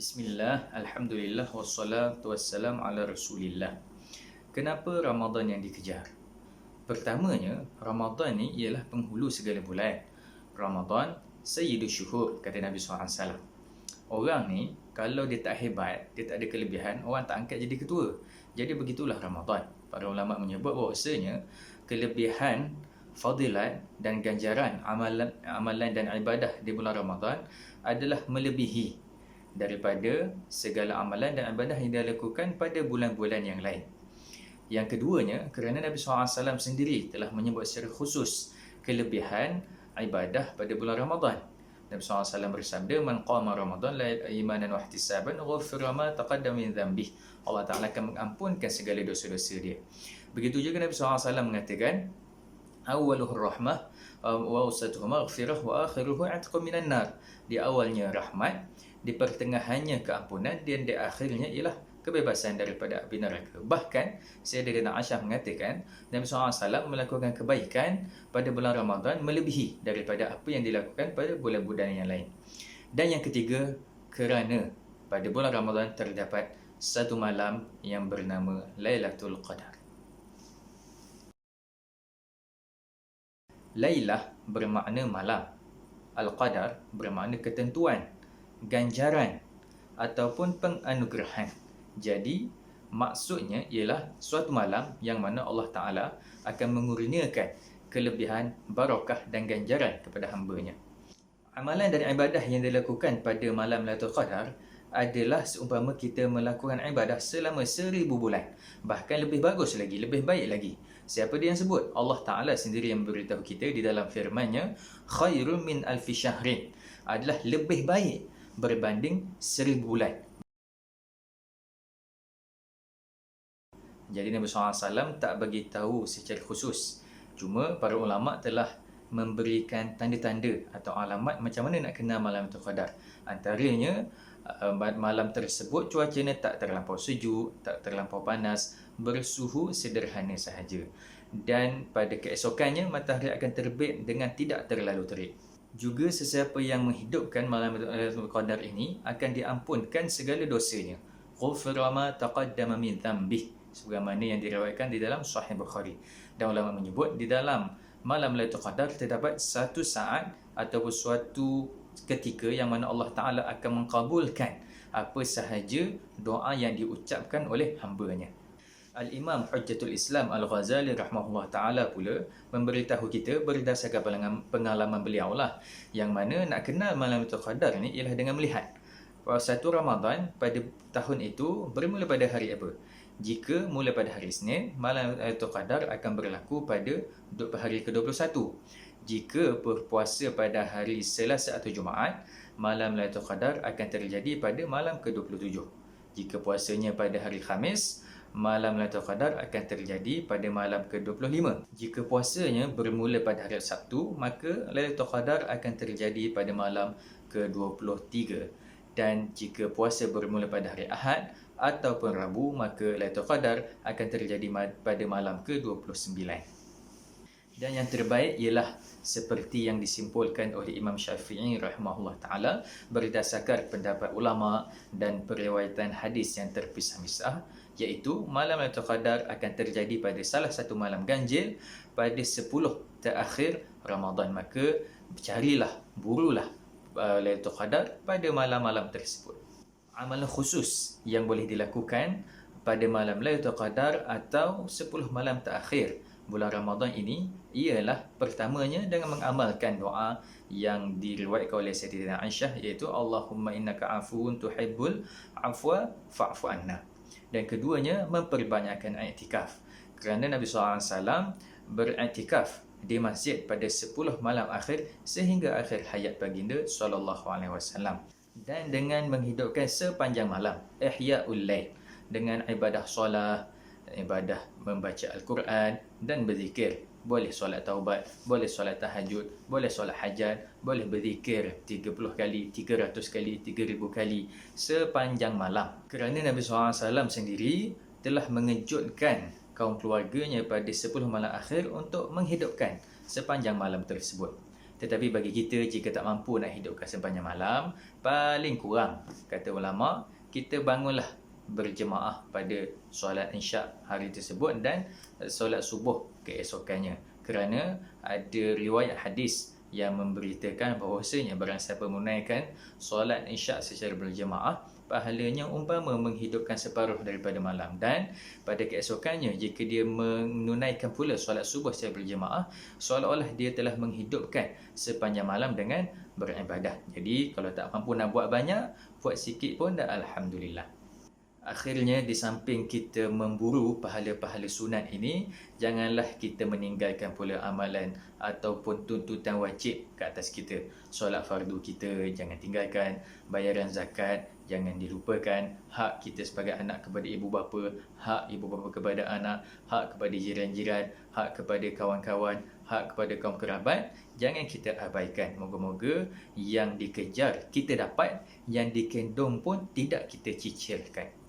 Bismillah, Alhamdulillah, wassalatu wassalam ala Rasulillah. Kenapa Ramadan yang dikejar? Pertamanya, Ramadan ni ialah penghulu segala bulan. Ramadan, Sayyidus Syuhur, kata Nabi SAW. Orang ni, kalau dia tak hebat, dia tak ada kelebihan, orang tak angkat jadi ketua. Jadi begitulah Ramadan. Para ulama menyebut bahawasanya, kelebihan, fadilat dan ganjaran amalan dan ibadah di bulan Ramadan adalah melebihi daripada segala amalan dan ibadah yang dia lakukan pada bulan-bulan yang lain. Yang keduanya, kerana Nabi SAW sendiri telah menyebut secara khusus kelebihan ibadah pada bulan Ramadan. Nabi SAW bersabda, "Man qama Ramadan la imanan wa ihtisaban ghufira ma taqaddama min dhanbih." Allah Taala akan mengampunkan segala dosa-dosa dia. Begitu juga Nabi SAW mengatakan, "Awwaluhu rahmah wa awsatuhu maghfirah wa akhiruhu 'atqun minan nar." Di awalnya rahmat, di pertengahannya keampunan, dan di akhirnya ialah kebebasan daripada api neraka. Bahkan Sayyidatina Aisyah mengatakan Nabi SAW melakukan kebaikan pada bulan Ramadan melebihi daripada apa yang dilakukan pada bulan-bulan yang lain. Dan yang ketiga, kerana pada bulan Ramadan terdapat satu malam yang bernama Lailatul Qadar. Lailah bermakna malam, Al-Qadar bermakna ketentuan, ganjaran ataupun penganugerahan. Jadi maksudnya ialah suatu malam yang mana Allah Ta'ala akan mengurniakan kelebihan, barakah dan ganjaran kepada hamba-Nya. Amalan dan ibadah yang dilakukan pada malam Lailatul Qadar adalah seumpama kita melakukan ibadah selama 1000 bulan. Bahkan lebih bagus lagi, lebih baik lagi. Siapa dia yang sebut? Allah Ta'ala sendiri yang memberitahu kita di dalam firman-Nya, "Khairun min alfi syahrin", adalah lebih baik berbanding 1000 bulan. Jadi Nabi SAW tak bagi tahu secara khusus. Cuma para ulama telah memberikan tanda-tanda atau alamat macam mana nak kenal malam Lailatul Qadar. Antaranya, malam tersebut cuacanya tak terlampau sejuk, tak terlampau panas, bersuhu sederhana sahaja. Dan pada keesokannya matahari akan terbit dengan tidak terlalu terik. Juga sesiapa yang menghidupkan malam Lailatul Qadar ini akan diampunkan segala dosanya. Ghufira ma taqaddama min dhanbih, sebagaimana yang diriwayatkan di dalam Sahih Bukhari. Dan ulama menyebut di dalam malam Lailatul Qadar terdapat satu saat ataupun suatu ketika yang mana Allah Ta'ala akan mengkabulkan apa sahaja doa yang diucapkan oleh hamba-Nya. Al-Imam Hujjatul Islam Al-Ghazali rahimahullah ta'ala pula memberitahu kita berdasarkan pengalaman beliau lah, yang mana nak kenal malam Lailatul Qadar ni ialah dengan melihat satu Ramadan pada tahun itu bermula pada hari apa. Jika mula pada hari Isnin, malam Lailatul Qadar akan berlaku pada hari ke-21. Jika berpuasa pada hari Selasa atau Jumaat, malam Lailatul Qadar akan terjadi pada malam ke-27. Jika puasanya pada hari Khamis, malam Lailatul Qadar akan terjadi pada malam ke-25. Jika puasanya bermula pada hari Sabtu, maka Lailatul Qadar akan terjadi pada malam ke-23. Dan jika puasa bermula pada hari Ahad ataupun Rabu, maka Lailatul Qadar akan terjadi pada malam ke-29. Dan yang terbaik ialah seperti yang disimpulkan oleh Imam Syafi'i rahimahullah ta'ala berdasarkan pendapat ulama dan periwayatan hadis yang terpisah-pisah, iaitu malam Lailatul Qadar akan terjadi pada salah satu malam ganjil pada 10 terakhir Ramadan. Maka carilah, burulah Lailatul Qadar pada malam-malam tersebut. Amalan khusus yang boleh dilakukan pada malam Lailatul Qadar atau 10 malam terakhir bulan Ramadan ini ialah pertamanya dengan mengamalkan doa yang diriwayatkan oleh Sayyidatina Aisyah, iaitu Allahumma innaka afuwun tuhibbul afwa fa'fu anna. Dan keduanya memperbanyakkan i'tikaf, kerana Nabi SAW beriktikaf di masjid pada 10 malam akhir sehingga akhir hayat baginda SAW. Dan dengan menghidupkan sepanjang malam ihya'ul lail dengan ibadah solat, ibadah membaca Al-Quran dan berzikir. Boleh solat taubat, boleh solat tahajud, boleh solat hajat, boleh berzikir 30 kali, 300 kali, 3000 kali sepanjang malam. Kerana Nabi SAW sendiri telah mengejutkan kaum keluarganya pada 10 malam akhir untuk menghidupkan sepanjang malam tersebut. Tetapi bagi kita, jika tak mampu nak hidupkan sepanjang malam, paling kurang, kata ulama, kita bangunlah berjemaah pada solat isyak hari tersebut dan solat subuh keesokannya. Kerana ada riwayat hadis yang memberitakan bahawasanya barang siapa menunaikan solat isyak secara berjemaah, pahalanya umpama menghidupkan separuh daripada malam. Dan pada keesokannya, jika dia menunaikan pula solat subuh secara berjemaah, seolah-olah dia telah menghidupkan sepanjang malam dengan beribadah. Jadi kalau tak mampu nak buat banyak, buat sikit pun dah alhamdulillah. Akhirnya, di samping kita memburu pahala-pahala sunat ini, janganlah kita meninggalkan pula amalan ataupun tuntutan wajib ke atas kita. Solat fardu kita jangan tinggalkan, bayaran zakat jangan dilupakan, hak kita sebagai anak kepada ibu bapa, hak ibu bapa kepada anak, hak kepada jiran-jiran, hak kepada kawan-kawan, hak kepada kaum kerabat, jangan kita abaikan. Moga-moga yang dikejar kita dapat, yang dikendong pun tidak kita cicilkan.